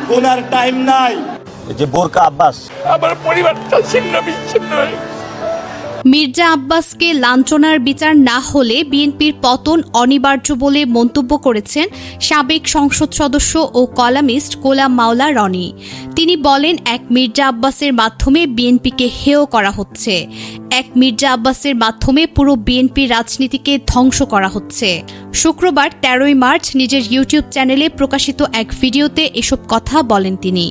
গোনার টাইম নাই। যে বোরকা আব্বাস, আমার পরিবারটা ছিন্ন বিচ্ছিন্ন হয়ে মির্জা আব্বাসকে লাঞ্ছনার বিচার না হলে বিএনপির পতন অনিবার্য বলে মন্তব্য করেছেন সাবেক সংসদ সদস্য ও কলামিস্ট গোলাম মাওলা রনি। তিনি বলেন, এক মির্জা আব্বাসের মাধ্যমে বিএনপিকে হেয় করা হচ্ছে, এক মির্জা আব্বাসের মাধ্যমে পুরো বিএনপির রাজনীতিকে ধ্বংস করা হচ্ছে। শুক্রবার 13ই মার্চ নিজের ইউটিউব চ্যানেলে প্রকাশিত এক ভিডিওতে এসব কথা বলেন তিনি।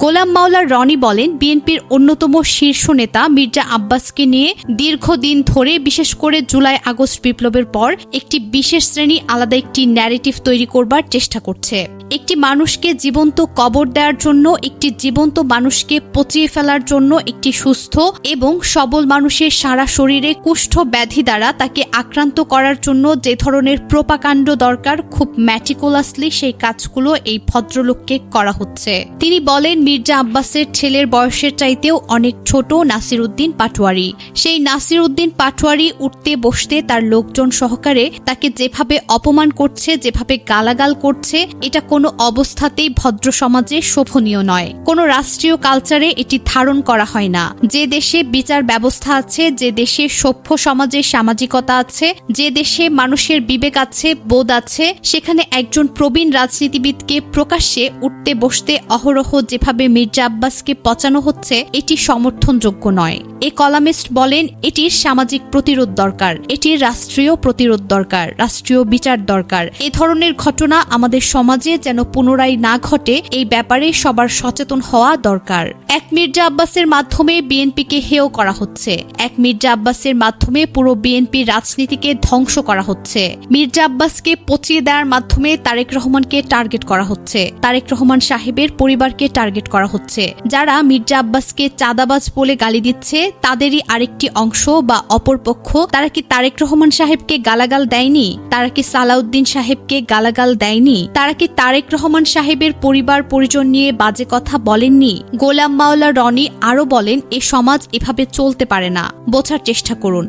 গোলাম মাওলা রনি বলেন, বিএনপির অন্যতম শীর্ষ নেতা মির্জা আব্বাসকে নিয়ে দীর্ঘদিন ধরে, বিশেষ করে জুলাই আগস্ট বিপ্লবের পর একটি বিশেষ শ্রেণী আলাদা একটি ন্যারেটিভ তৈরি করবার চেষ্টা করছে। একটি মানুষকে জীবন্ত কবর দেওয়ার জন্য, একটি জীবন্ত মানুষকে পচিয়ে ফেলার জন্য, একটি সুস্থ এবং সবল মানুষের সারা শরীরে কুষ্ঠ ব্যাধি দ্বারা তাকে আক্রান্ত করার জন্য যে ধরনের প্রোপাকাণ্ড দরকার, খুব ম্যাটিকুলাসলি সেই কাজগুলো এই ভদ্রলোককে করা হচ্ছে। তিনি বলেন, মির্জা আব্বাসের ছেলের বয়সের চাইতেও অনেক ছোট নাসির উদ্দিন পাটোয়ারি। সেই নাসির উদ্দিন পাটোয়ারি উঠতে বসতে তার লোকজন সহকারে তাকে যেভাবে অপমান করছে, যেভাবে গালাগাল করছে, এটা কোনো অবস্থাতেই ভদ্র সমাজে শোভনীয় নয়। কোনো রাষ্ট্রীয় কালচারে এটি ধারণ করা হয় না। যে দেশে বিচার ব্যবস্থা আছে, যে দেশে সভ্য সমাজের সামাজিকতা আছে, যে দেশে মানুষের বিবেক আছে, বোধ আছে, সেখানে একজন প্রবীণ রাজনীতিবিদকে প্রকাশ্যে উঠতে বসতে অহরহ যেভাবে মির্জা আব্বাসকে পচানো হচ্ছে, এটি সমর্থনযোগ্য নয়। এ কলামিস্ট বলেন, এটির সামাজিক প্রতিরোধ দরকার, এটির রাষ্ট্রীয় প্রতিরোধ দরকার, রাষ্ট্রীয় বিচার দরকার। এ ধরনের ঘটনা আমাদের সমাজে যেন পুনরায় না ঘটে, এই ব্যাপারে সবার সচেতন হওয়া দরকার। এক মির্জা আব্বাসের মাধ্যমে বিএনপিকে হেয় করা হচ্ছে, এক মির্জা আব্বাসের মাধ্যমে পুরো বিএনপির রাজনীতিকে ধ্বংস করা হচ্ছে। মির্জা আব্বাসকে পচিয়ে দেওয়ার মাধ্যমে তারেক রহমানকে টার্গেট করা হচ্ছে, তারেক রহমান সাহেবের পরিবারকে টার্গেট করা হচ্ছে। যারা মির্জা আব্বাসকে চাঁদাবাজ বলে গালি দিচ্ছে, তাদেরই আরেকটি অংশ বা অপরপক্ষ, তারা কি তারেক রহমান সাহেবকে গালাগাল দেয়নি? তারা কি সালাউদ্দিন সাহেবকে গালাগাল দেয়নি? তারা কি তারেক রহমান সাহেবের পরিবার পরিজন নিয়ে বাজে কথা বলেননি? গোলাম মাওলা রনি আরো বলেন, এ সমাজ এভাবে চলতে পারে না। বোঝার চেষ্টা করুন,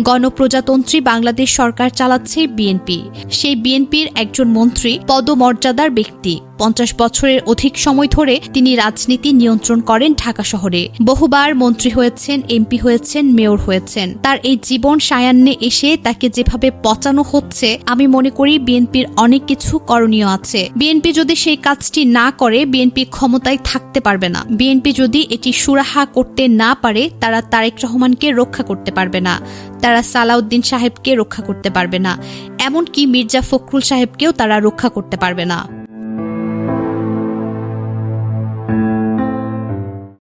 গণপ্রজাতন্ত্রী বাংলাদেশ সরকার চালাচ্ছে বিএনপি। সেই বিএনপির একজন মন্ত্রী পদমর্যাদার ব্যক্তি। 50 বছরের অধিক সময় ধরে তিনি রাজনীতি নিয়ন্ত্রণ করেন ঢাকা শহরে। বহুবার মন্ত্রী হয়েছেন, এমপি হয়েছেন, মেয়র হয়েছেন। তার এই জীবন সায়ান্নে এসে তাকে যেভাবে পচানো হচ্ছে, আমি মনে করি বিএনপির অনেক কিছু করণীয় আছে। বিএনপি যদি সেই কাজটি না করে, বিএনপি ক্ষমতায় থাকতে পারবে না। বিএনপি যদি এটি সুরাহা করতে না পারে, তারা তারেক রহমানকে রক্ষা করতে পারবে না, তারা সালাউদ্দিন সাহেবকে রক্ষা করতে পারবে না, এমনকি মির্জা ফখরুল সাহেবকেও তারা রক্ষা করতে পারবে না।